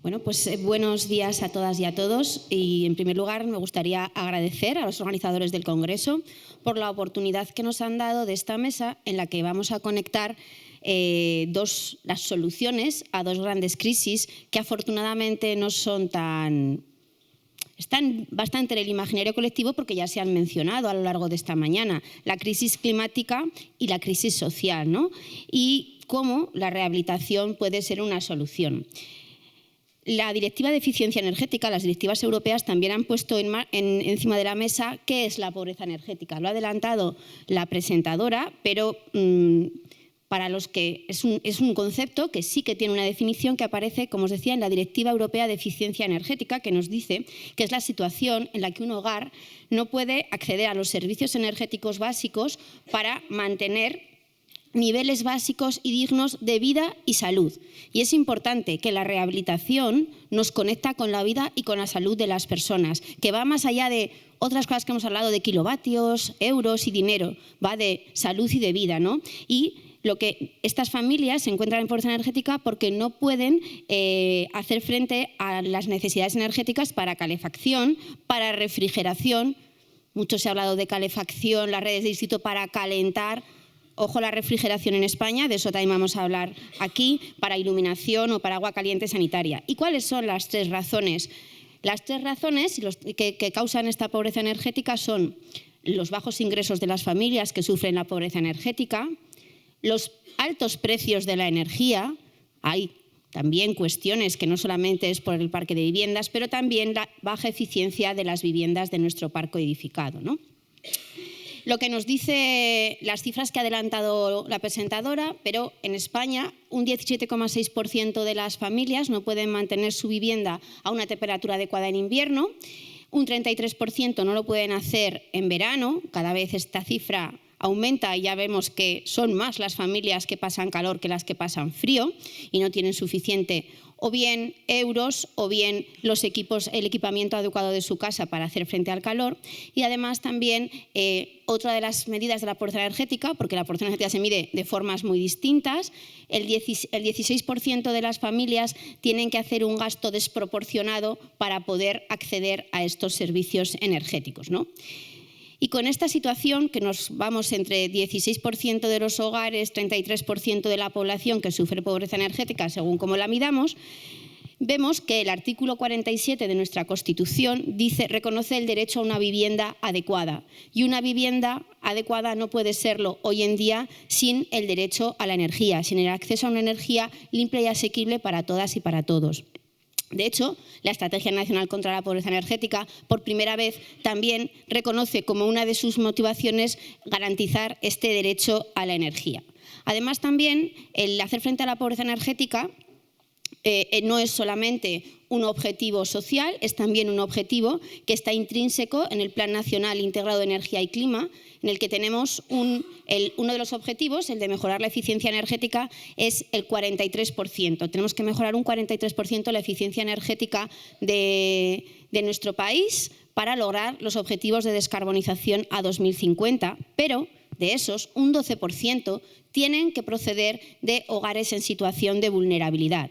Bueno, pues buenos días a todas y a todos. Y en primer lugar me gustaría agradecer a los organizadores del Congreso por la oportunidad que nos han dado de esta mesa en la que vamos a conectar las soluciones a dos grandes crisis que afortunadamente no son están bastante en el imaginario colectivo porque ya se han mencionado a lo largo de esta mañana, la crisis climática y la crisis social, ¿no? Y cómo la rehabilitación puede ser una solución. La Directiva de Eficiencia Energética, las directivas europeas también han puesto encima de la mesa qué es la pobreza energética. Lo ha adelantado la presentadora, pero para los que es un concepto que sí que tiene una definición que aparece, como os decía, en la Directiva Europea de Eficiencia Energética, que nos dice que es la situación en la que un hogar no puede acceder a los servicios energéticos básicos para mantener niveles básicos y dignos de vida y salud. Y es importante que la rehabilitación nos conecta con la vida y con la salud de las personas, que va más allá de otras cosas que hemos hablado de kilovatios, euros y dinero, va de salud y de vida, ¿no? Y estas familias se encuentran en pobreza energética porque no pueden hacer frente a las necesidades energéticas para calefacción, para refrigeración. Mucho se ha hablado de calefacción, las redes de distrito para calentar. Ojo, la refrigeración en España, de eso también vamos a hablar aquí, para iluminación o para agua caliente sanitaria. ¿Y cuáles son las tres razones? Las tres razones que causan esta pobreza energética son los bajos ingresos de las familias que sufren la pobreza energética, los altos precios de la energía. Hay también cuestiones que no solamente es por el parque de viviendas, pero también la baja eficiencia de las viviendas de nuestro parque edificado, ¿no? Lo que nos dice las cifras que ha adelantado la presentadora, pero en España un 17,6% de las familias no pueden mantener su vivienda a una temperatura adecuada en invierno, un 33% no lo pueden hacer en verano. Cada vez esta cifra aumenta y ya vemos que son más las familias que pasan calor que las que pasan frío y no tienen suficiente o bien euros o bien el equipamiento adecuado de su casa para hacer frente al calor. Y además también otra de las medidas de la pobreza energética, porque la pobreza energética se mide de formas muy distintas, el 16% de las familias tienen que hacer un gasto desproporcionado para poder acceder a estos servicios energéticos, ¿no? Y con esta situación, que nos vamos entre 16% de los hogares, 33% de la población que sufre pobreza energética, según cómo la midamos, vemos que el artículo 47 de nuestra Constitución reconoce el derecho a una vivienda adecuada. Y una vivienda adecuada no puede serlo hoy en día sin el derecho a la energía, sin el acceso a una energía limpia y asequible para todas y para todos. De hecho, la Estrategia Nacional contra la Pobreza Energética, por primera vez, también reconoce como una de sus motivaciones garantizar este derecho a la energía. Además, también el hacer frente a la pobreza energética no es solamente un objetivo social, es también un objetivo que está intrínseco en el Plan Nacional Integrado de Energía y Clima, en el que tenemos uno de los objetivos, el de mejorar la eficiencia energética, es el 43%. Tenemos que mejorar un 43% la eficiencia energética de nuestro país para lograr los objetivos de descarbonización a 2050, pero de esos, un 12% tienen que proceder de hogares en situación de vulnerabilidad.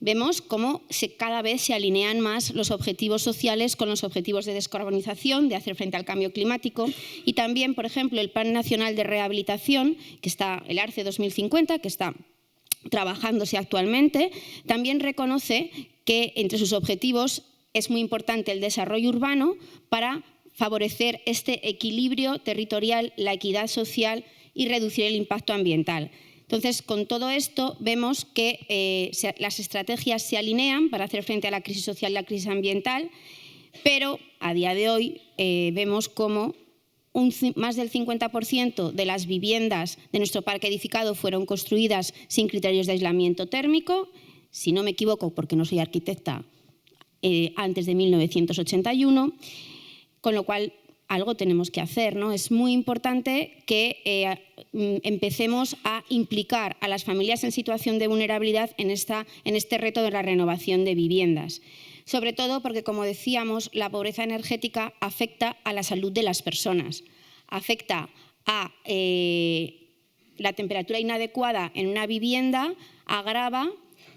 Vemos cómo cada vez se alinean más los objetivos sociales con los objetivos de descarbonización, de hacer frente al cambio climático, y también, por ejemplo, el Plan Nacional de Rehabilitación, que está el ARCE 2050, que está trabajándose actualmente, también reconoce que entre sus objetivos es muy importante el desarrollo urbano para favorecer este equilibrio territorial, la equidad social y reducir el impacto ambiental. Entonces, con todo esto vemos que las estrategias se alinean para hacer frente a la crisis social y la crisis ambiental, pero a día de hoy vemos cómo más del 50% de las viviendas de nuestro parque edificado fueron construidas sin criterios de aislamiento térmico, si no me equivoco, porque no soy arquitecta, antes de 1981, con lo cual algo tenemos que hacer, ¿no? Es muy importante que empecemos a implicar a las familias en situación de vulnerabilidad en este reto de la renovación de viviendas. Sobre todo porque, como decíamos, la pobreza energética afecta a la salud de las personas, afecta a la temperatura inadecuada en una vivienda, agrava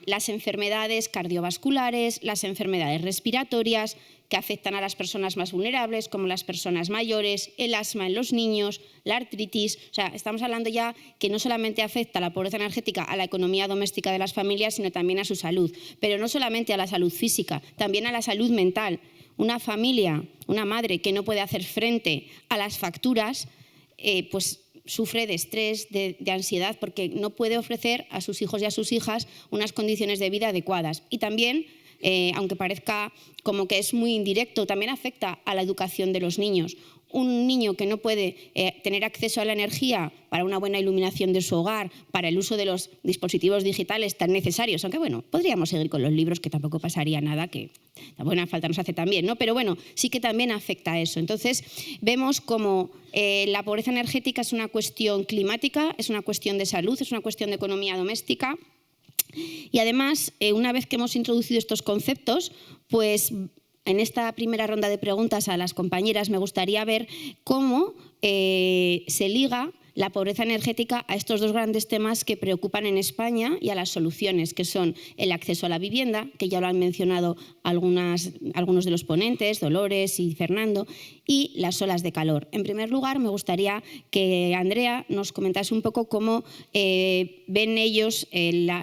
las enfermedades cardiovasculares, las enfermedades respiratorias que afectan a las personas más vulnerables, como las personas mayores, el asma en los niños, la artritis. O sea, estamos hablando ya que no solamente afecta la pobreza energética a la economía doméstica de las familias, sino también a su salud. Pero no solamente a la salud física, también a la salud mental. Una familia, una madre que no puede hacer frente a las facturas, pues sufre de estrés, de ansiedad, porque no puede ofrecer a sus hijos y a sus hijas unas condiciones de vida adecuadas. Y también, aunque parezca como que es muy indirecto, también afecta a la educación de los niños. Un niño que no puede tener acceso a la energía para una buena iluminación de su hogar, para el uso de los dispositivos digitales tan necesarios, aunque bueno, podríamos seguir con los libros, que tampoco pasaría nada, que la buena falta nos hace también, ¿no? Pero bueno, sí que también afecta a eso. Entonces, vemos como la pobreza energética es una cuestión climática, es una cuestión de salud, es una cuestión de economía doméstica. Y además, una vez que hemos introducido estos conceptos, pues en esta primera ronda de preguntas a las compañeras me gustaría ver cómo se liga la pobreza energética a estos dos grandes temas que preocupan en España y a las soluciones, que son el acceso a la vivienda, que ya lo han mencionado algunos de los ponentes, Dolores y Fernando, y las olas de calor. En primer lugar, me gustaría que Andrea nos comentase un poco cómo ven ellos,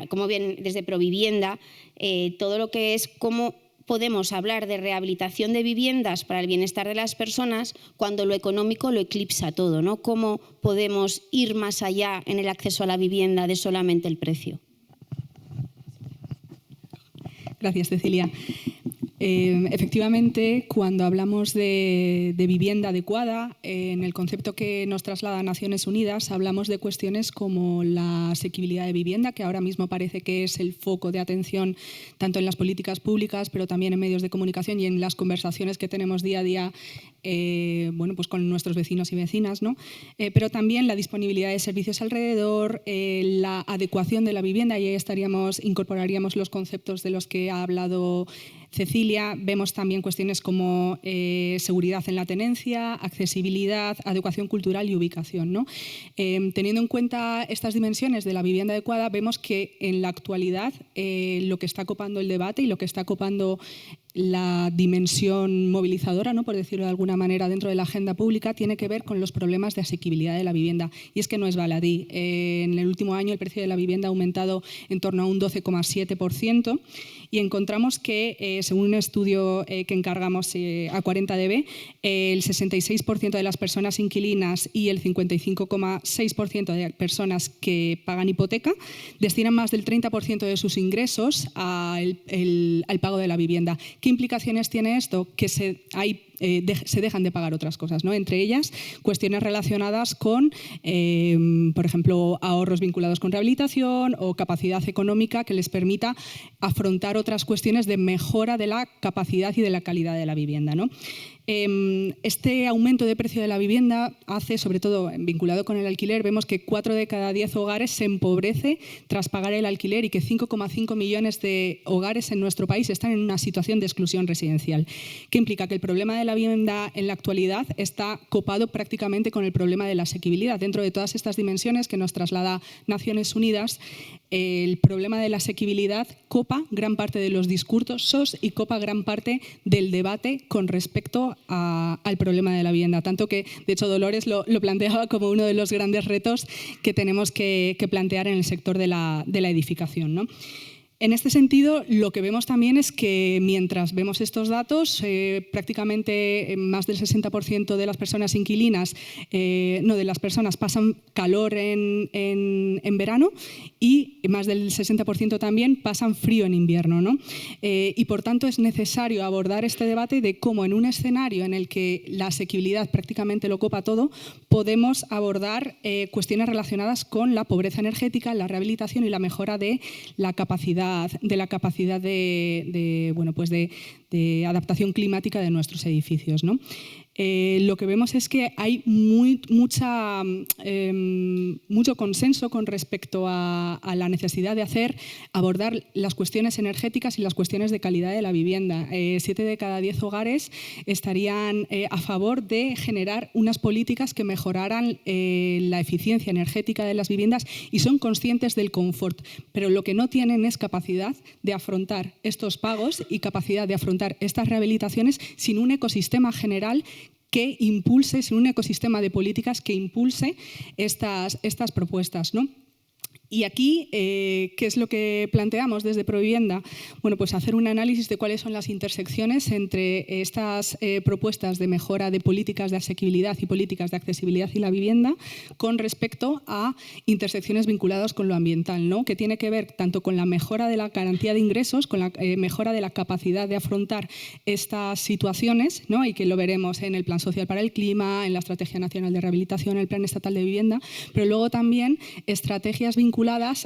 cómo ven desde Provivienda todo lo que es cómo podemos hablar de rehabilitación de viviendas para el bienestar de las personas cuando lo económico lo eclipsa todo, ¿no? ¿Cómo podemos ir más allá en el acceso a la vivienda de solamente el precio? Gracias, Cecilia. Efectivamente, cuando hablamos de vivienda adecuada, en el concepto que nos traslada Naciones Unidas, hablamos de cuestiones como la asequibilidad de vivienda, que ahora mismo parece que es el foco de atención tanto en las políticas públicas, pero también en medios de comunicación y en las conversaciones que tenemos día a día bueno, pues con nuestros vecinos y vecinas, ¿no? Pero también la disponibilidad de servicios alrededor, la adecuación de la vivienda, y ahí incorporaríamos los conceptos de los que ha hablado Cecilia. Vemos también cuestiones como seguridad en la tenencia, accesibilidad, adecuación cultural y ubicación, ¿no? Teniendo en cuenta estas dimensiones de la vivienda adecuada, vemos que en la actualidad lo que está copando el debate y lo que está copando la dimensión movilizadora, ¿no?, por decirlo de alguna manera, dentro de la agenda pública, tiene que ver con los problemas de asequibilidad de la vivienda. Y es que no es baladí. En el último año el precio de la vivienda ha aumentado en torno a un 12,7% y encontramos que, según un estudio que encargamos a 40dB, el 66% de las personas inquilinas y el 55,6% de personas que pagan hipoteca destinan más del 30% de sus ingresos al pago de la vivienda. ¿Qué implicaciones tiene esto? Que se dejan de pagar otras cosas, ¿no? Entre ellas, cuestiones relacionadas con, por ejemplo, ahorros vinculados con rehabilitación o capacidad económica que les permita afrontar otras cuestiones de mejora de la capacidad y de la calidad de la vivienda, ¿no? Este aumento de precio de la vivienda hace, sobre todo vinculado con el alquiler, vemos que 4 de cada 10 hogares se empobrece tras pagar el alquiler y que 5,5 millones de hogares en nuestro país están en una situación de exclusión residencial. ¿Qué implica? Que el problema de la vivienda en la actualidad está copado prácticamente con el problema de la asequibilidad. Dentro de todas estas dimensiones que nos traslada Naciones Unidas, el problema de la asequibilidad copa gran parte de los discursos y copa gran parte del debate con respecto al problema de la vivienda. Tanto que, de hecho, Dolores lo planteaba como uno de los grandes retos que tenemos que plantear en el sector de la edificación, ¿no? En este sentido, lo que vemos también es que mientras vemos estos datos, prácticamente más del 60% de las personas inquilinas, de las personas pasan calor en verano y más del 60% también pasan frío en invierno, ¿no? Y por tanto es necesario abordar este debate de cómo en un escenario en el que la asequibilidad prácticamente lo copa todo, podemos abordar cuestiones relacionadas con la pobreza energética, la rehabilitación y la mejora de la capacidad de adaptación climática de nuestros edificios, ¿no? lo que vemos es que hay mucho consenso con respecto a la necesidad de abordar las cuestiones energéticas y las cuestiones de calidad de la vivienda. 7 de cada 10 hogares estarían a favor de generar unas políticas que mejoraran la eficiencia energética de las viviendas y son conscientes del confort, pero lo que no tienen es capacidad de afrontar estos pagos y capacidad de afrontar estas rehabilitaciones sin un ecosistema general que impulse, sin un ecosistema de políticas que impulse estas propuestas, ¿no? Y aquí, ¿qué es lo que planteamos desde Provivienda? Bueno, pues hacer un análisis de cuáles son las intersecciones entre estas propuestas de mejora de políticas de asequibilidad y políticas de accesibilidad y la vivienda con respecto a intersecciones vinculadas con lo ambiental, ¿no? Que tiene que ver tanto con la mejora de la garantía de ingresos, con la mejora de la capacidad de afrontar estas situaciones, ¿no? Y que lo veremos en el Plan Social para el Clima, en la Estrategia Nacional de Rehabilitación, en el Plan Estatal de Vivienda, pero luego también estrategias vinculadas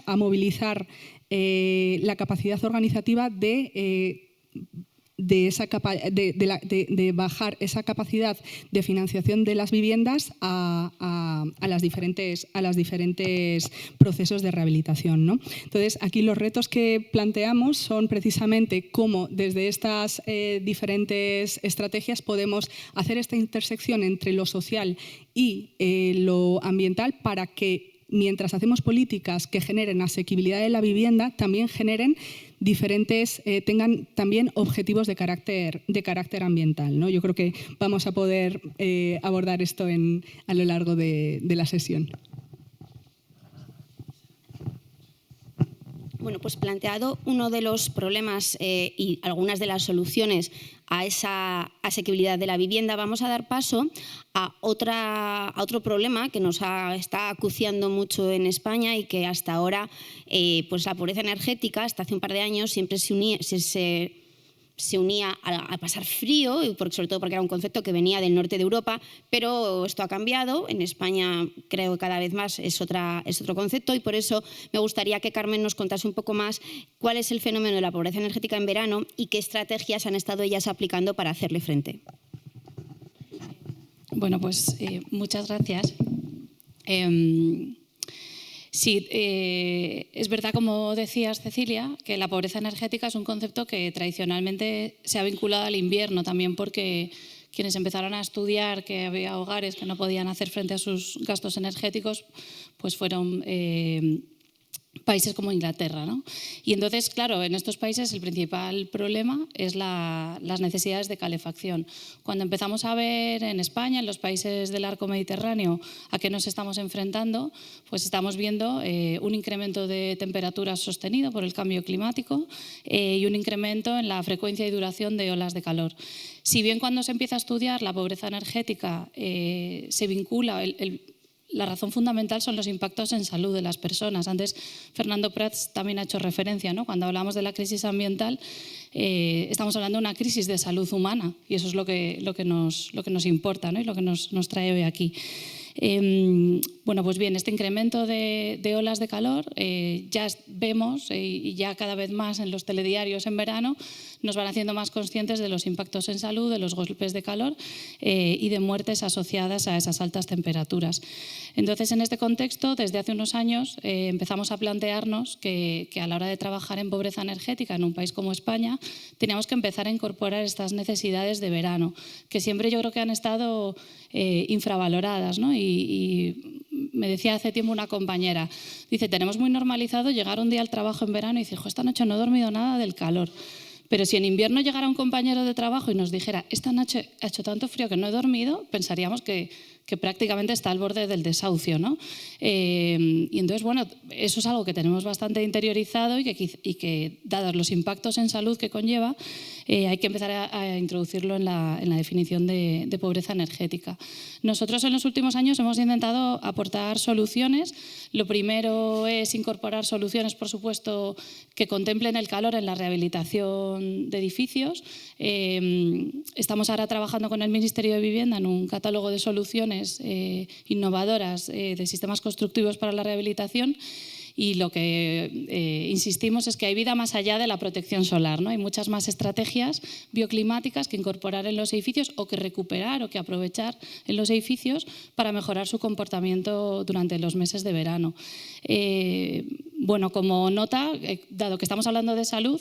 a movilizar la capacidad organizativa de bajar esa capacidad de financiación de las viviendas a las diferentes procesos de rehabilitación, ¿no? Entonces, aquí los retos que planteamos son precisamente cómo desde estas diferentes estrategias podemos hacer esta intersección entre lo social y lo ambiental para que mientras hacemos políticas que generen asequibilidad de la vivienda, también generen tengan también objetivos de carácter ambiental, ¿no? Yo creo que vamos a poder abordar esto a lo largo de la sesión. Bueno, pues planteado uno de los problemas y algunas de las soluciones a esa asequibilidad de la vivienda, vamos a dar paso a otro problema que está acuciando mucho en España y que hasta ahora, pues la pobreza energética, hasta hace un par de años, siempre se unía a pasar frío, sobre todo porque era un concepto que venía del norte de Europa, pero esto ha cambiado. En España creo que cada vez más es otro concepto y por eso me gustaría que Carmen nos contase un poco más cuál es el fenómeno de la pobreza energética en verano y qué estrategias han estado ellas aplicando para hacerle frente. Bueno, pues muchas gracias. Sí, es verdad, como decías, Cecilia, que la pobreza energética es un concepto que tradicionalmente se ha vinculado al invierno, también porque quienes empezaron a estudiar que había hogares que no podían hacer frente a sus gastos energéticos, pues fueron países como Inglaterra, ¿no? Y entonces, claro, en estos países el principal problema es las necesidades de calefacción. Cuando empezamos a ver en España, en los países del arco mediterráneo, a qué nos estamos enfrentando, pues estamos viendo un incremento de temperaturas sostenido por el cambio climático y un incremento en la frecuencia y duración de olas de calor. Si bien cuando se empieza a estudiar la pobreza energética se vincula la razón fundamental son los impactos en salud de las personas. Antes Fernando Prats también ha hecho referencia, ¿no? Cuando hablamos de la crisis ambiental, estamos hablando de una crisis de salud humana y eso es lo que nos importa, ¿no? Y lo que nos trae hoy aquí. Bueno, pues bien, este incremento de olas de calor ya vemos y ya cada vez más en los telediarios en verano nos van haciendo más conscientes de los impactos en salud, de los golpes de calor y de muertes asociadas a esas altas temperaturas. Entonces, en este contexto, desde hace unos años empezamos a plantearnos que a la hora de trabajar en pobreza energética en un país como España, teníamos que empezar a incorporar estas necesidades de verano, que siempre yo creo que han estado infravaloradas, ¿no? Y me decía hace tiempo una compañera, dice, tenemos muy normalizado llegar un día al trabajo en verano y decir, esta noche no he dormido nada del calor. Pero si en invierno llegara un compañero de trabajo y nos dijera, esta noche ha hecho tanto frío que no he dormido, pensaríamos que prácticamente está al borde del desahucio, ¿no? Y entonces, bueno, eso es algo que tenemos bastante interiorizado y que dados los impactos en salud que conlleva, hay que empezar a introducirlo en la definición de pobreza energética. Nosotros en los últimos años hemos intentado aportar soluciones. Lo primero es incorporar soluciones, por supuesto, que contemplen el calor en la rehabilitación de edificios. Estamos ahora trabajando con el Ministerio de Vivienda en un catálogo de soluciones innovadoras de sistemas constructivos para la rehabilitación Y lo que insistimos es que hay vida más allá de la protección solar, ¿no? Hay muchas más estrategias bioclimáticas que incorporar en los edificios o que recuperar o que aprovechar en los edificios para mejorar su comportamiento durante los meses de verano. Bueno, como nota, dado que estamos hablando de salud,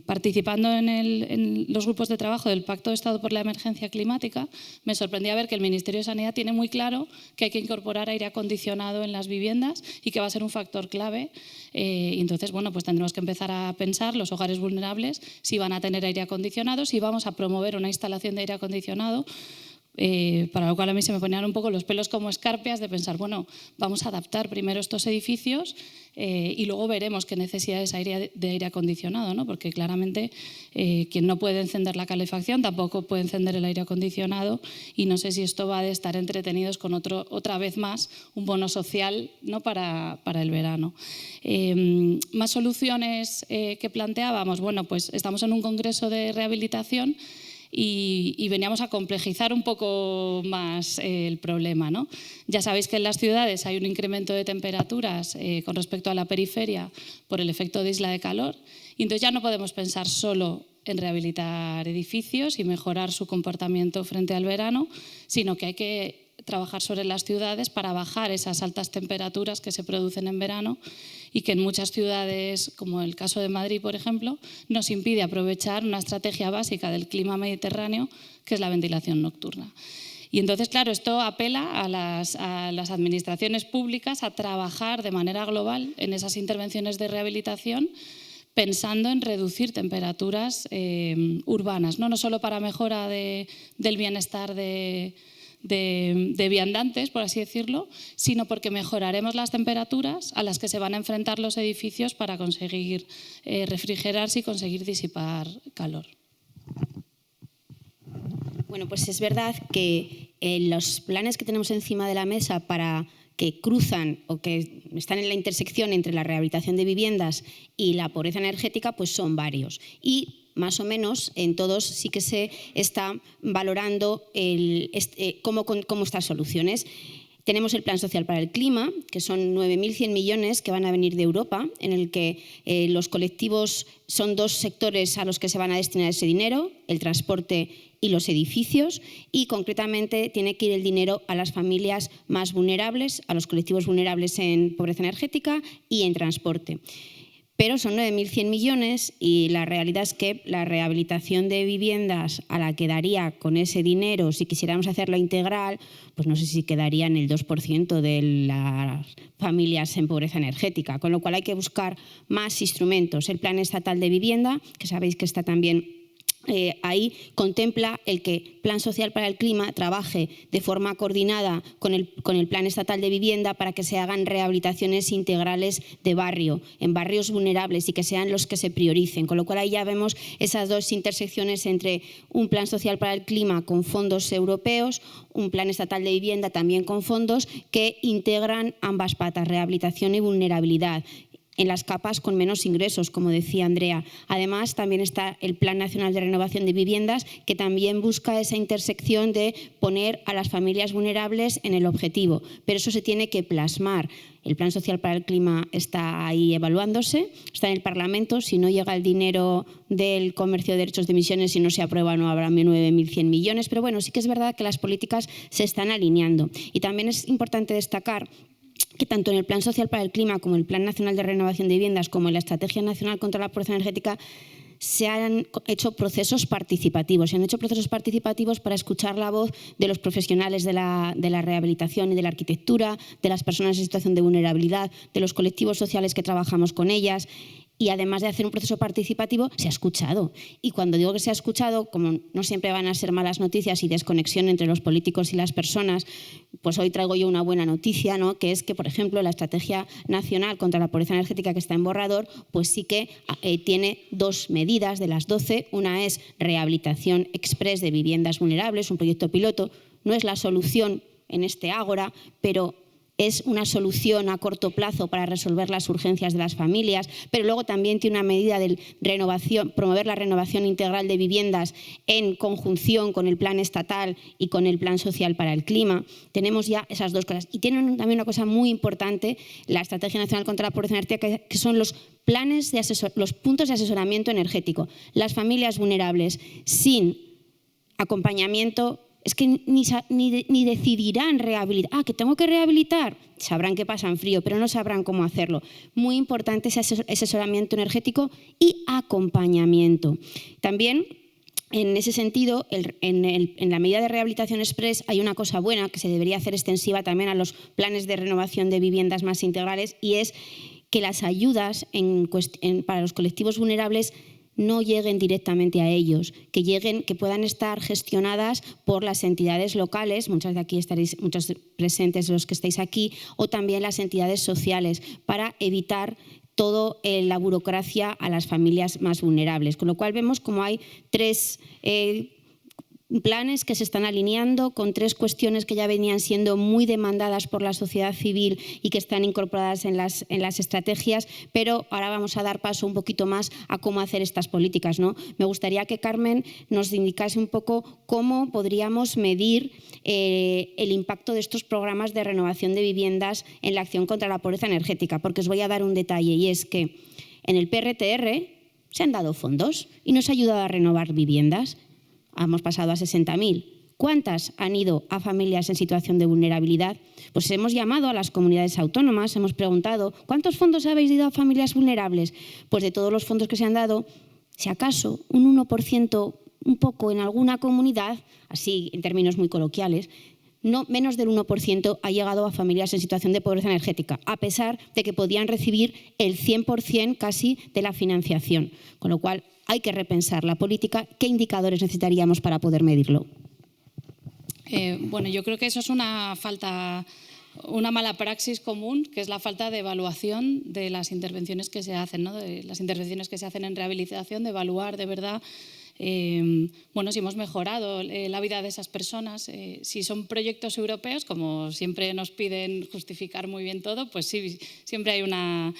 participando en los grupos de trabajo del Pacto de Estado por la Emergencia Climática, me sorprendía ver que el Ministerio de Sanidad tiene muy claro que hay que incorporar aire acondicionado en las viviendas y que va a ser un factor clave. Y entonces, bueno, pues tendremos que empezar a pensar los hogares vulnerables si van a tener aire acondicionado, si vamos a promover una instalación de aire acondicionado. Para lo cual a mí se me ponían un poco los pelos como escarpias de pensar, bueno, vamos a adaptar primero estos edificios y luego veremos qué necesidades hay de aire acondicionado, ¿no? Porque claramente quien no puede encender la calefacción tampoco puede encender el aire acondicionado y no sé si esto va de estar entretenidos con otra vez más un bono social, ¿no? para el verano. Más soluciones que planteábamos, bueno, pues estamos en un congreso de rehabilitación y veníamos a complejizar un poco más el problema, ¿no? Ya sabéis que en las ciudades hay un incremento de temperaturas con respecto a la periferia por el efecto de isla de calor y entonces ya no podemos pensar solo en rehabilitar edificios y mejorar su comportamiento frente al verano, sino que hay que trabajar sobre las ciudades para bajar esas altas temperaturas que se producen en verano y que en muchas ciudades, como el caso de Madrid, por ejemplo, nos impide aprovechar una estrategia básica del clima mediterráneo, que es la ventilación nocturna. Y entonces, claro, esto apela a las administraciones públicas a trabajar de manera global en esas intervenciones de rehabilitación, pensando en reducir temperaturas urbanas, no solo para mejora del bienestar de viandantes, por así decirlo, sino porque mejoraremos las temperaturas a las que se van a enfrentar los edificios para conseguir refrigerarse y conseguir disipar calor. Bueno, pues es verdad que los planes que tenemos encima de la mesa para que cruzan o que están en la intersección entre la rehabilitación de viviendas y la pobreza energética, pues son varios. Y más o menos en todos sí que se está valorando cómo estas soluciones. Tenemos el Plan Social para el Clima, que son 9.100 millones que van a venir de Europa, en el que los colectivos son dos sectores a los que se van a destinar ese dinero, el transporte y los edificios, y concretamente tiene que ir el dinero a las familias más vulnerables, a los colectivos vulnerables en pobreza energética y en transporte. Pero son 9.100 millones y la realidad es que la rehabilitación de viviendas a la que daría con ese dinero, si quisiéramos hacerlo integral, pues no sé si quedaría en el 2% de las familias en pobreza energética, con lo cual hay que buscar más instrumentos. El Plan Estatal de Vivienda, que sabéis que está también ahí, contempla el que Plan Social para el Clima trabaje de forma coordinada con el Plan Estatal de Vivienda para que se hagan rehabilitaciones integrales de barrio, en barrios vulnerables y que sean los que se prioricen. Con lo cual ahí ya vemos esas dos intersecciones entre un Plan Social para el Clima con fondos europeos, un Plan Estatal de Vivienda también con fondos que integran ambas patas, rehabilitación y vulnerabilidad, en las capas con menos ingresos, como decía Andrea. Además, también está el Plan Nacional de Renovación de Viviendas, que también busca esa intersección de poner a las familias vulnerables en el objetivo, pero eso se tiene que plasmar. El Plan Social para el Clima está ahí evaluándose, está en el Parlamento. Si no llega el dinero del comercio de derechos de emisiones y no se aprueba, no habrá 9.100 millones, pero bueno, sí que es verdad que las políticas se están alineando. Y también es importante destacar que tanto en el Plan Social para el Clima como en el Plan Nacional de Renovación de Viviendas como en la Estrategia Nacional contra la Pobreza Energética se han hecho procesos participativos. Se han hecho procesos participativos para escuchar la voz de los profesionales de la rehabilitación y de la arquitectura, de las personas en situación de vulnerabilidad, de los colectivos sociales que trabajamos con ellas. Y además de hacer un proceso participativo, se ha escuchado. Y cuando digo que se ha escuchado, como no siempre van a ser malas noticias y desconexión entre los políticos y las personas, pues hoy traigo yo una buena noticia, ¿no? Que es que, por ejemplo, la Estrategia Nacional contra la Pobreza Energética, que está en borrador, pues sí que tiene 2 medidas de las 12. Una es rehabilitación express de viviendas vulnerables, un proyecto piloto. No es la solución en este ágora, pero es una solución a corto plazo para resolver las urgencias de las familias, pero luego también tiene una medida de promover la renovación integral de viviendas en conjunción con el plan estatal y con el plan social para el clima. Tenemos ya esas dos cosas. Y tienen también una cosa muy importante, la Estrategia Nacional contra la Pobreza Energética, que son los puntos de asesoramiento energético. Las familias vulnerables sin acompañamiento es que ni decidirán rehabilitar. Ah, que tengo que rehabilitar. Sabrán que pasan frío, pero no sabrán cómo hacerlo. Muy importante ese asesoramiento energético y acompañamiento. También, en ese sentido, en la medida de rehabilitación express hay una cosa buena que se debería hacer extensiva también a los planes de renovación de viviendas más integrales, y es que las ayudas para los colectivos vulnerables no lleguen directamente a ellos, que puedan estar gestionadas por las entidades locales, muchos presentes los que estáis aquí, o también las entidades sociales, para evitar toda la burocracia a las familias más vulnerables. Con lo cual vemos como hay tres planes que se están alineando con tres cuestiones que ya venían siendo muy demandadas por la sociedad civil y que están incorporadas en las estrategias, pero ahora vamos a dar paso un poquito más a cómo hacer estas políticas, ¿no? Me gustaría que Carmen nos indicase un poco cómo podríamos medir el impacto de estos programas de renovación de viviendas en la acción contra la pobreza energética, porque os voy a dar un detalle, y es que en el PRTR se han dado fondos y nos ha ayudado a renovar viviendas. Hemos pasado a 60.000. ¿Cuántas han ido a familias en situación de vulnerabilidad? Pues hemos llamado a las comunidades autónomas, hemos preguntado ¿cuántos fondos habéis dado a familias vulnerables? Pues de todos los fondos que se han dado, si acaso un 1%, un poco en alguna comunidad, así en términos muy coloquiales, no menos del 1% ha llegado a familias en situación de pobreza energética, a pesar de que podían recibir el 100% casi de la financiación. Con lo cual, hay que repensar la política. ¿Qué indicadores necesitaríamos para poder medirlo? Bueno, yo creo que eso es una mala praxis común, que es la falta de evaluación de las intervenciones que se hacen, ¿no? De las intervenciones que se hacen en rehabilitación, de evaluar de verdad si hemos mejorado la vida de esas personas. Si son proyectos europeos, como siempre nos piden justificar muy bien todo, pues sí, siempre hay una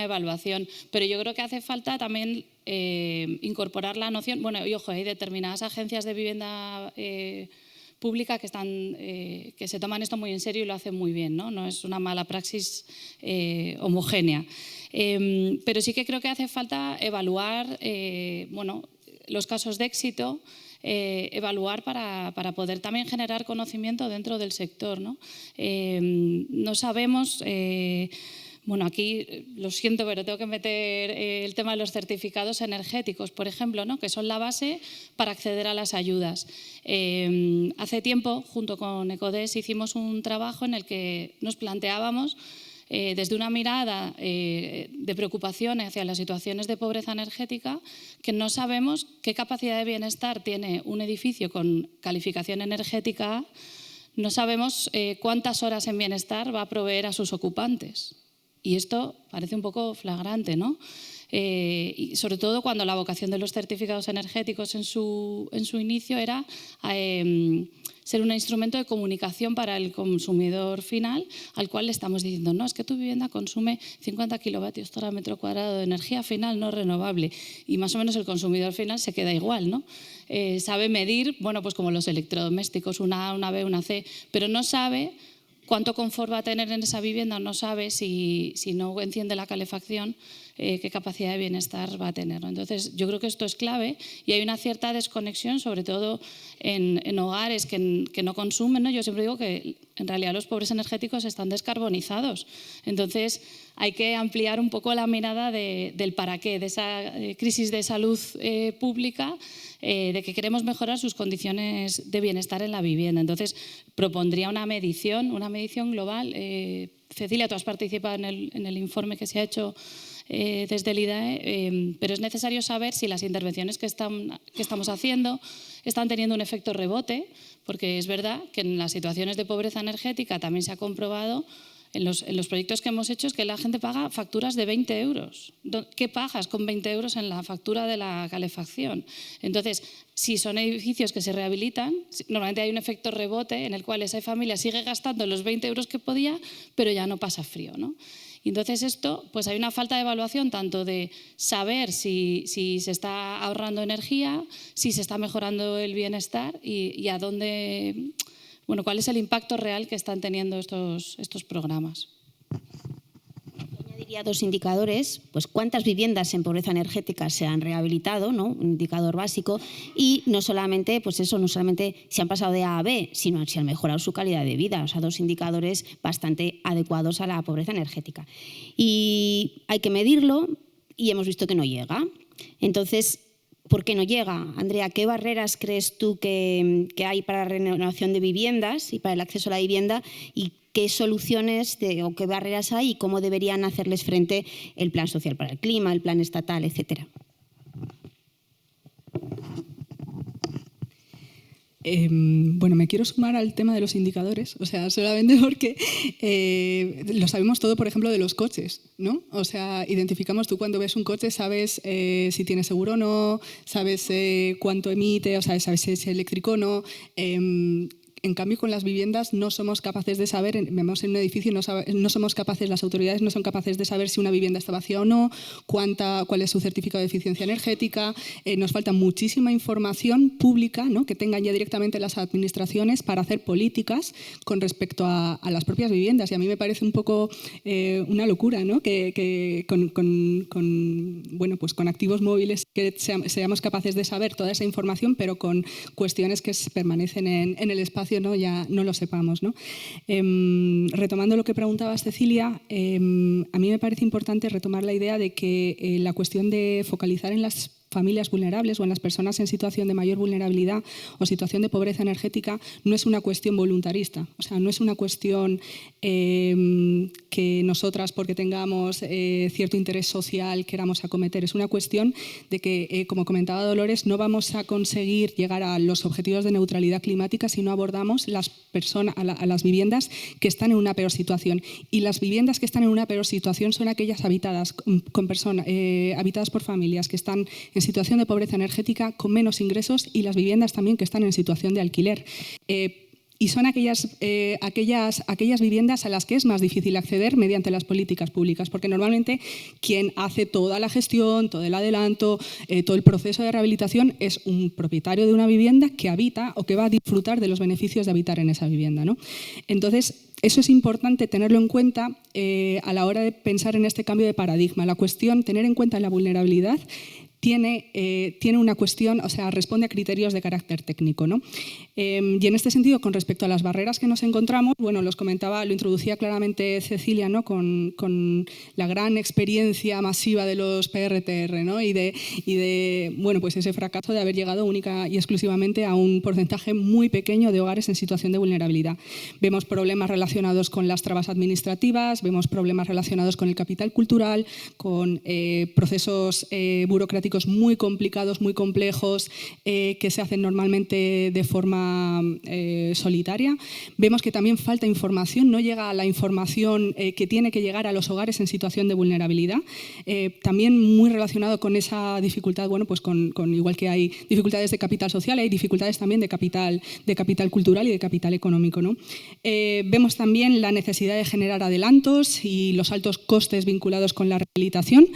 evaluación. Pero yo creo que hace falta también incorporar la noción, y ojo, hay determinadas agencias de vivienda pública que se toman esto muy en serio y lo hacen muy bien, ¿no? No es una mala praxis homogénea. Pero sí que creo que hace falta evaluar los casos de éxito, evaluar para poder también generar conocimiento dentro del sector, ¿no? No sabemos... aquí lo siento, pero tengo que meter el tema de los certificados energéticos, por ejemplo, ¿no? Que son la base para acceder a las ayudas. Hace tiempo, junto con Ecodes, hicimos un trabajo en el que nos planteábamos desde una mirada de preocupación hacia las situaciones de pobreza energética, que no sabemos qué capacidad de bienestar tiene un edificio con calificación energética A, no sabemos cuántas horas en bienestar va a proveer a sus ocupantes. Y esto parece un poco flagrante, ¿no? Y sobre todo cuando la vocación de los certificados energéticos en su inicio era ser un instrumento de comunicación para el consumidor final, al cual le estamos diciendo, no, es que tu vivienda consume 50 kilovatios hora metro cuadrado de energía final no renovable, y más o menos el consumidor final se queda igual, ¿no? Sabe medir, pues como los electrodomésticos, una A, una B, una C, pero no sabe cuánto confort va a tener en esa vivienda, no sabe si no enciende la calefacción, qué capacidad de bienestar va a tener, ¿no? Entonces, yo creo que esto es clave y hay una cierta desconexión, sobre todo en hogares que no consumen, ¿no? Yo siempre digo que en realidad los pobres energéticos están descarbonizados. Entonces, hay que ampliar un poco la mirada del para qué, de esa crisis de salud pública, de que queremos mejorar sus condiciones de bienestar en la vivienda. Entonces, propondría una medición global. Cecilia, tú has participado en el informe que se ha hecho desde el IDAE, pero es necesario saber si las intervenciones que estamos haciendo están teniendo un efecto rebote, porque es verdad que en las situaciones de pobreza energética también se ha comprobado en los proyectos que hemos hecho es que la gente paga facturas de 20 euros. ¿Qué pagas con 20 euros en la factura de la calefacción? Entonces, si son edificios que se rehabilitan, normalmente hay un efecto rebote en el cual esa familia sigue gastando los 20 euros que podía, pero ya no pasa frío, ¿no? Y entonces esto, pues hay una falta de evaluación tanto de saber si se está ahorrando energía, si se está mejorando el bienestar y a dónde, bueno, cuál es el impacto real que están teniendo estos programas. Añadiría 2 indicadores, pues cuántas viviendas en pobreza energética se han rehabilitado, ¿no? Un indicador básico, y no solamente, pues eso, no solamente si han pasado de A a B, sino si han mejorado su calidad de vida. O sea, 2 indicadores bastante adecuados a la pobreza energética. Y hay que medirlo y hemos visto que no llega. Entonces, ¿por qué no llega? Andrea, ¿qué barreras crees tú que hay para la renovación de viviendas y para el acceso a la vivienda? ¿Y qué soluciones o qué barreras hay y cómo deberían hacerles frente el Plan Social para el Clima, el Plan Estatal, etcétera? Bueno, me quiero sumar al tema de los indicadores, o sea, solamente porque lo sabemos todo, por ejemplo, de los coches, ¿no? O sea, identificamos, tú cuando ves un coche sabes si tiene seguro o no, sabes cuánto emite, o sea, sabes si es eléctrico o no. En cambio, con las viviendas no somos capaces de saber, vemos en un edificio y no somos capaces, las autoridades no son capaces de saber si una vivienda está vacía o no, cuál es su certificado de eficiencia energética. Nos falta muchísima información pública, ¿no?, que tengan ya directamente las administraciones para hacer políticas con respecto a las propias viviendas. Y a mí me parece un poco una locura, ¿no?, que con activos móviles que seamos capaces de saber toda esa información, pero con cuestiones que permanecen en el espacio ya no lo sepamos, ¿no? Retomando lo que preguntabas, Cecilia, a mí me parece importante retomar la idea de que la cuestión de focalizar en las familias vulnerables o en las personas en situación de mayor vulnerabilidad o situación de pobreza energética no es una cuestión voluntarista, o sea, no es una cuestión que nosotras, porque tengamos cierto interés social, queramos acometer. Es una cuestión de que, como comentaba Dolores, no vamos a conseguir llegar a los objetivos de neutralidad climática si no abordamos a las viviendas que están en una peor situación. Y las viviendas que están en una peor situación son aquellas habitadas habitadas por familias que están en situación de pobreza energética con menos ingresos, y las viviendas también que están en situación de alquiler. Y son aquellas viviendas a las que es más difícil acceder mediante las políticas públicas, porque normalmente quien hace toda la gestión, todo el adelanto, todo el proceso de rehabilitación es un propietario de una vivienda que habita o que va a disfrutar de los beneficios de habitar en esa vivienda, ¿no? Entonces, eso es importante tenerlo en cuenta a la hora de pensar en este cambio de paradigma. La cuestión, tener en cuenta la vulnerabilidad, tiene una cuestión, o sea, responde a criterios de carácter técnico, ¿no? Y en este sentido, con respecto a las barreras que nos encontramos, bueno, lo introducía claramente Cecilia, ¿no?, con la gran experiencia masiva de los PRTR, ¿no?, y de bueno, pues ese fracaso de haber llegado única y exclusivamente a un porcentaje muy pequeño de hogares en situación de vulnerabilidad. Vemos problemas relacionados con las trabas administrativas, vemos problemas relacionados con el capital cultural, con procesos burocráticos muy complicados, muy complejos, que se hacen normalmente de forma solitaria. Vemos que también falta información, no llega a la información que tiene que llegar a los hogares en situación de vulnerabilidad. También muy relacionado con esa dificultad, bueno, pues con igual que hay dificultades de capital social, hay dificultades también de capital cultural y de capital económico, ¿no? Vemos también la necesidad de generar adelantos y los altos costes vinculados con la rehabilitación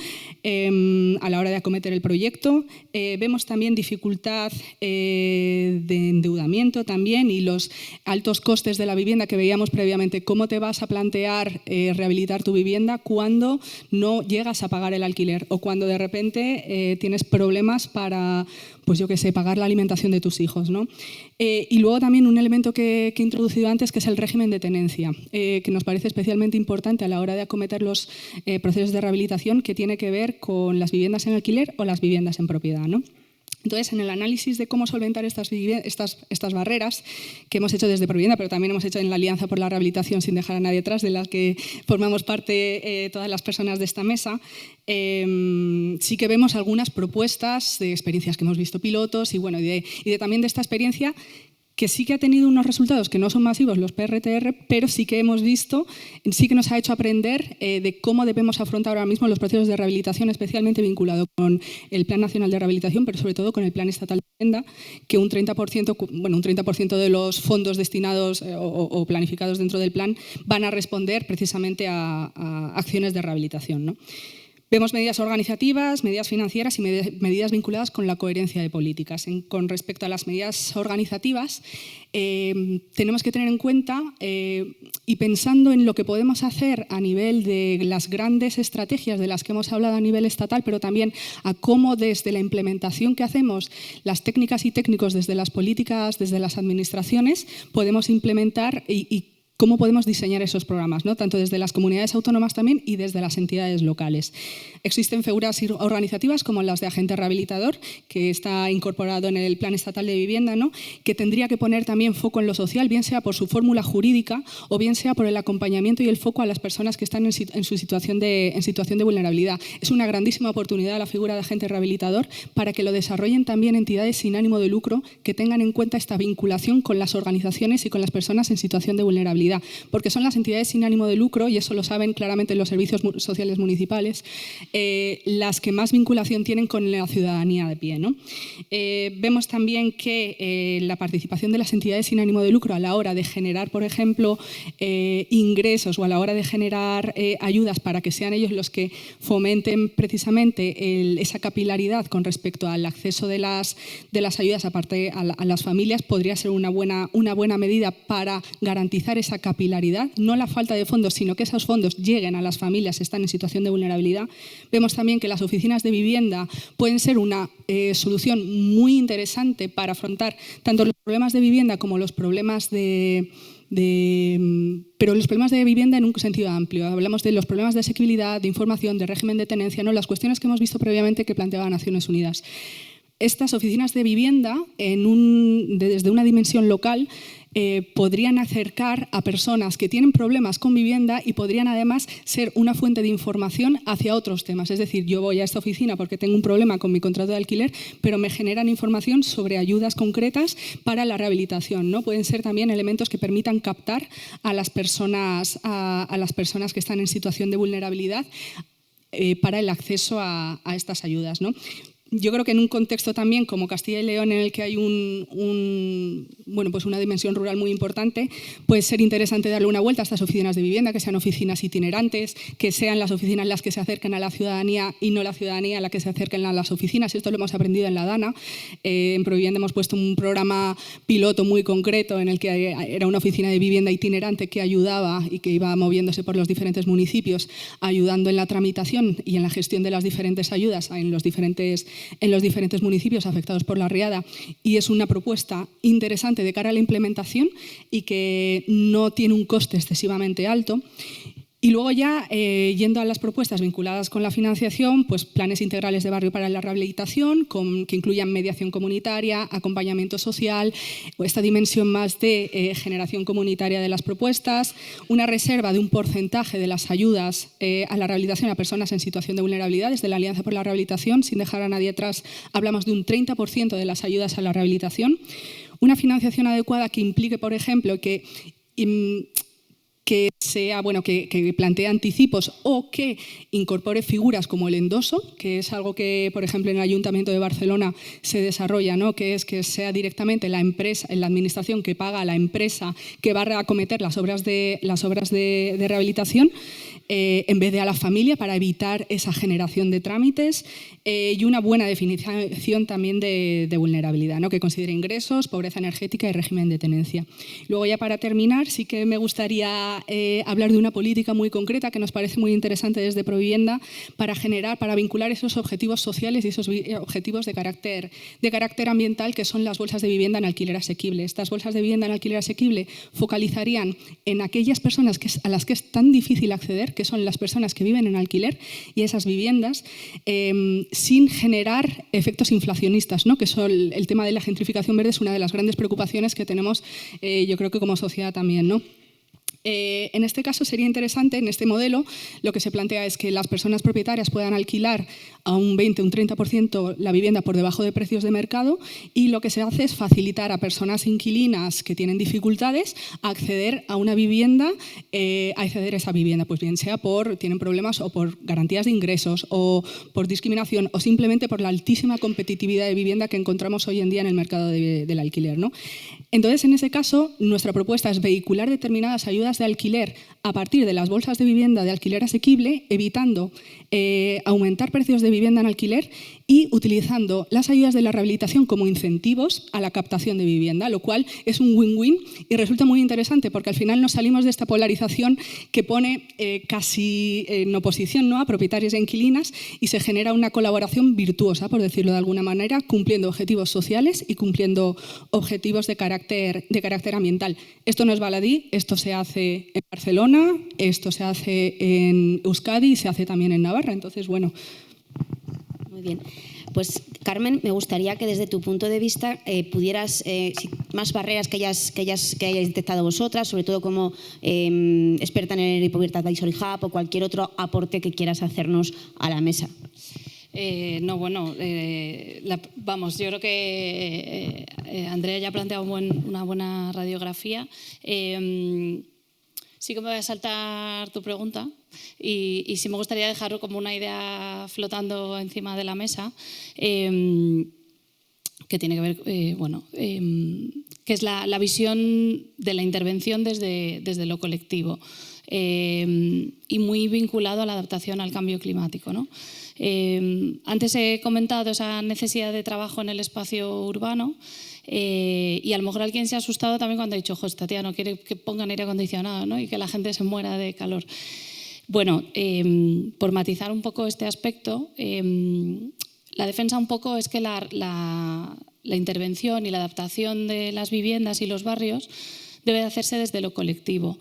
a la hora de acometer el proyecto. Vemos también dificultad de endeudamiento también y los altos costes de la vivienda que veíamos previamente. ¿Cómo te vas a plantear rehabilitar tu vivienda cuando no llegas a pagar el alquiler o cuando de repente tienes problemas para, pues yo qué sé, pagar la alimentación de tus hijos, ¿no? Y luego también un elemento que he introducido antes, que es el régimen de tenencia, que nos parece especialmente importante a la hora de acometer los procesos de rehabilitación, que tiene que ver con las viviendas en alquiler o las viviendas en propiedad, ¿no? Entonces, en el análisis de cómo solventar estas barreras que hemos hecho desde Provivienda, pero también hemos hecho en la Alianza por la Rehabilitación sin dejar a nadie atrás, de las que formamos parte todas las personas de esta mesa, sí que vemos algunas propuestas de experiencias que hemos visto pilotos y, bueno, también de esta experiencia que sí que ha tenido unos resultados que no son masivos, los PRTR, pero sí que hemos visto, sí que nos ha hecho aprender de cómo debemos afrontar ahora mismo los procesos de rehabilitación, especialmente vinculado con el Plan Nacional de Rehabilitación, pero sobre todo con el Plan Estatal de Vivienda, que un 30% de los fondos destinados o planificados dentro del plan van a responder precisamente a acciones de rehabilitación, ¿no? Vemos medidas organizativas, medidas financieras y medidas vinculadas con la coherencia de políticas. Con respecto a las medidas organizativas, tenemos que tener en cuenta y pensando en lo que podemos hacer a nivel de las grandes estrategias de las que hemos hablado a nivel estatal, pero también a cómo desde la implementación que hacemos, las técnicas y técnicos desde las políticas, desde las administraciones, podemos implementar y cómo podemos diseñar esos programas, ¿no? Tanto desde las comunidades autónomas también y desde las entidades locales. Existen figuras organizativas como las de agente rehabilitador, que está incorporado en el Plan Estatal de Vivienda, ¿no? Que tendría que poner también foco en lo social, bien sea por su fórmula jurídica o bien sea por el acompañamiento y el foco a las personas que están en situación de vulnerabilidad. Es una grandísima oportunidad la figura de agente rehabilitador para que lo desarrollen también entidades sin ánimo de lucro que tengan en cuenta esta vinculación con las organizaciones y con las personas en situación de vulnerabilidad, porque son las entidades sin ánimo de lucro, y eso lo saben claramente los servicios sociales municipales, las que más vinculación tienen con la ciudadanía de pie, ¿no? Vemos también que la participación de las entidades sin ánimo de lucro a la hora de generar, por ejemplo, ingresos o a la hora de generar ayudas para que sean ellos los que fomenten precisamente esa capilaridad con respecto al acceso de las ayudas aparte a las familias, podría ser una buena medida para garantizar esa capilaridad, no la falta de fondos, sino que esos fondos lleguen a las familias que están en situación de vulnerabilidad. Vemos también que las oficinas de vivienda pueden ser una solución muy interesante para afrontar tanto los problemas de vivienda como los problemas pero los problemas de vivienda en un sentido amplio. Hablamos de los problemas de asequibilidad, de información, de régimen de tenencia, ¿no? Las cuestiones que hemos visto previamente que planteaba Naciones Unidas. Estas oficinas de vivienda, desde una dimensión local, podrían acercar a personas que tienen problemas con vivienda y podrían además ser una fuente de información hacia otros temas. Es decir, yo voy a esta oficina porque tengo un problema con mi contrato de alquiler, pero me generan información sobre ayudas concretas para la rehabilitación, ¿no? Pueden ser también elementos que permitan captar a las personas que están en situación de vulnerabilidad para el acceso a estas ayudas, ¿no? Yo creo que en un contexto también como Castilla y León, en el que hay una dimensión rural muy importante, puede ser interesante darle una vuelta a estas oficinas de vivienda, que sean oficinas itinerantes, que sean las oficinas las que se acerquen a la ciudadanía y no la ciudadanía la que se acerquen a las oficinas. Esto lo hemos aprendido en la DANA. En Provivienda hemos puesto un programa piloto muy concreto en el que era una oficina de vivienda itinerante que ayudaba y que iba moviéndose por los diferentes municipios, ayudando en la tramitación y en la gestión de las diferentes ayudas en los diferentes municipios afectados por la riada, y es una propuesta interesante de cara a la implementación y que no tiene un coste excesivamente alto. Y luego ya, yendo a las propuestas vinculadas con la financiación, pues planes integrales de barrio para la rehabilitación, que incluyan mediación comunitaria, acompañamiento social, o esta dimensión más de generación comunitaria de las propuestas, una reserva de un porcentaje de las ayudas a la rehabilitación a personas en situación de vulnerabilidad. Desde la Alianza por la Rehabilitación, sin dejar a nadie atrás, hablamos de un 30% de las ayudas a la rehabilitación. Una financiación adecuada que implique, por ejemplo, que plantee anticipos o que incorpore figuras como el endoso, que es algo que, por ejemplo, en el Ayuntamiento de Barcelona se desarrolla, ¿no? Que es que sea directamente la empresa, la administración que paga a la empresa que va a acometer las obras de rehabilitación, en vez de a la familia, para evitar esa generación de trámites, y una buena definición también de vulnerabilidad, ¿no? Que considere ingresos, pobreza energética y régimen de tenencia. Luego, ya para terminar, sí que me gustaría hablar de una política muy concreta que nos parece muy interesante desde Provivienda para vincular esos objetivos sociales y esos objetivos de carácter ambiental, que son las bolsas de vivienda en alquiler asequible. Estas bolsas de vivienda en alquiler asequible focalizarían en aquellas personas a las que es tan difícil acceder, que son las personas que viven en alquiler, y esas viviendas, sin generar efectos inflacionistas, ¿no? Que son el tema de la gentrificación verde, es una de las grandes preocupaciones que tenemos, yo creo que como sociedad también, ¿no? En este caso sería interesante, en este modelo, lo que se plantea es que las personas propietarias puedan alquilar a un 20, un 30% la vivienda por debajo de precios de mercado, y lo que se hace es facilitar a personas inquilinas que tienen dificultades a acceder a una vivienda, a acceder a esa vivienda, pues bien sea tienen problemas o por garantías de ingresos o por discriminación o simplemente por la altísima competitividad de vivienda que encontramos hoy en día en el mercado del alquiler, ¿no? Entonces, en ese caso, nuestra propuesta es vehicular determinadas ayudas de alquiler a partir de las bolsas de vivienda de alquiler asequible, evitando aumentar precios de vivienda en alquiler y utilizando las ayudas de la rehabilitación como incentivos a la captación de vivienda, lo cual es un win-win y resulta muy interesante porque al final nos salimos de esta polarización que pone casi en oposición, ¿no?, a propietarios e inquilinas, y se genera una colaboración virtuosa, por decirlo de alguna manera, cumpliendo objetivos sociales y cumpliendo objetivos de carácter ambiental. Esto no es baladí, esto se hace en Barcelona, esto se hace en Euskadi y se hace también en Navarra. Entonces, bueno. Muy bien. Pues, Carmen, me gustaría que desde tu punto de vista pudieras, más barreras que hayáis detectado vosotras, sobre todo como experta en el Hypocrite Advisory Hub o cualquier otro aporte que quieras hacernos a la mesa. No, bueno, vamos, yo creo que Andrea ya ha planteado una buena radiografía. Sí que me voy a saltar tu pregunta y sí me gustaría dejar como una idea flotando encima de la mesa que tiene que ver, que es la visión de la intervención desde lo colectivo y muy vinculado a la adaptación al cambio climático, ¿no? Antes he comentado esa necesidad de trabajo en el espacio urbano. Y a lo mejor alguien se ha asustado también cuando ha dicho, ojo, esta tía no quiere que pongan aire acondicionado, ¿no?, y que la gente se muera de calor. Bueno, por matizar un poco este aspecto, la defensa un poco es que la intervención y la adaptación de las viviendas y los barrios debe de hacerse desde lo colectivo.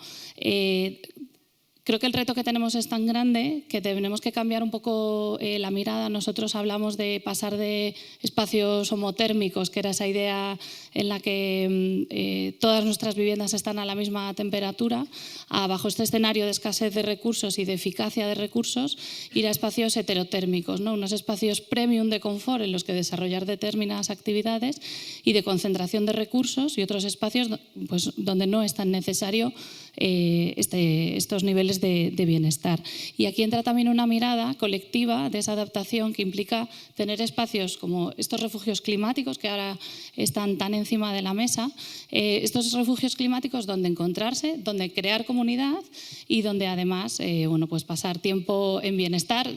Creo que el reto que tenemos es tan grande que tenemos que cambiar un poco la mirada. Nosotros hablamos de pasar de espacios homotérmicos, que era esa idea en la que todas nuestras viviendas están a la misma temperatura, a, bajo este escenario de escasez de recursos y de eficacia de recursos, ir a espacios heterotérmicos, ¿no?, unos espacios premium de confort en los que desarrollar determinadas actividades y de concentración de recursos, y otros espacios pues, donde no es tan necesario estos niveles de bienestar. Y aquí entra también una mirada colectiva de esa adaptación que implica tener espacios como estos refugios climáticos que ahora están tan encima de la mesa, estos refugios climáticos donde encontrarse, donde crear comunidad y donde además pues pasar tiempo en bienestar,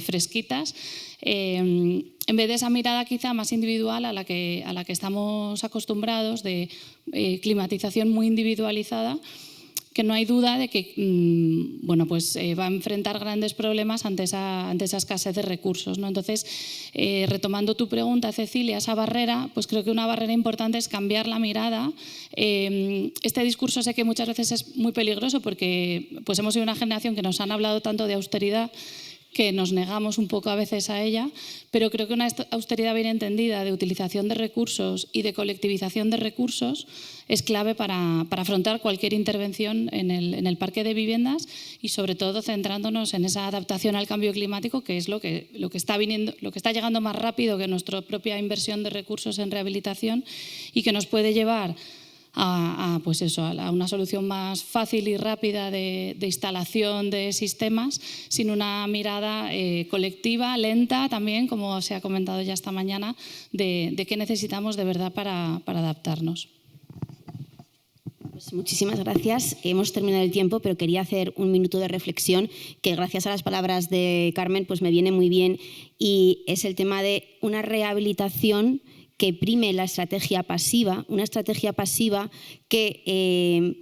fresquitas, en vez de esa mirada quizá más individual a la que estamos acostumbrados, de climatización muy individualizada, que no hay duda de que va a enfrentar grandes problemas ante esa escasez de recursos, ¿no? Entonces, retomando tu pregunta, Cecilia, esa barrera, pues creo que una barrera importante es cambiar la mirada. Este discurso sé que muchas veces es muy peligroso porque pues hemos sido una generación que nos han hablado tanto de austeridad que nos negamos un poco a veces a ella, pero creo que una austeridad bien entendida de utilización de recursos y de colectivización de recursos es clave para afrontar cualquier intervención en el parque de viviendas y sobre todo centrándonos en esa adaptación al cambio climático, que es lo que está llegando más rápido que nuestra propia inversión de recursos en rehabilitación y que nos puede llevar a una solución más fácil y rápida de instalación de sistemas, sin una mirada colectiva, lenta también, como se ha comentado ya esta mañana, de qué necesitamos de verdad para adaptarnos. Pues muchísimas gracias. Hemos terminado el tiempo, pero quería hacer un minuto de reflexión que gracias a las palabras de Carmen pues me viene muy bien, y es el tema de una rehabilitación que prime la estrategia pasiva, una estrategia pasiva que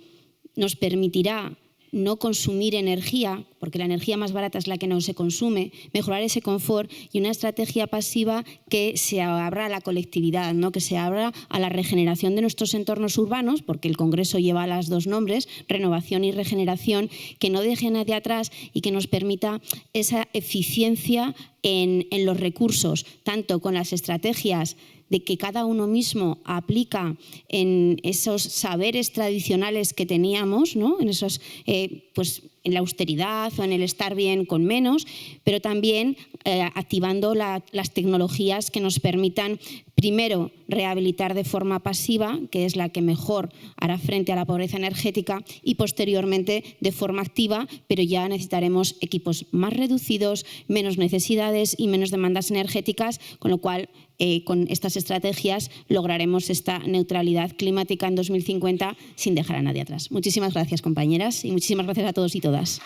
nos permitirá no consumir energía, porque la energía más barata es la que no se consume, mejorar ese confort, y una estrategia pasiva que se abra a la colectividad, ¿no?, que se abra a la regeneración de nuestros entornos urbanos, porque el Congreso lleva los dos nombres, renovación y regeneración, que no deje a nadie atrás y que nos permita esa eficiencia en los recursos, tanto con las estrategias de que cada uno mismo aplica en esos saberes tradicionales que teníamos, ¿no?, en esos, en la austeridad o en el estar bien con menos, pero también activando las tecnologías que nos permitan, primero, rehabilitar de forma pasiva, que es la que mejor hará frente a la pobreza energética, y posteriormente de forma activa, pero ya necesitaremos equipos más reducidos, menos necesidades y menos demandas energéticas, con lo cual con estas estrategias lograremos esta neutralidad climática en 2050 sin dejar a nadie atrás. Muchísimas gracias, compañeras, y muchísimas gracias a todos y todas.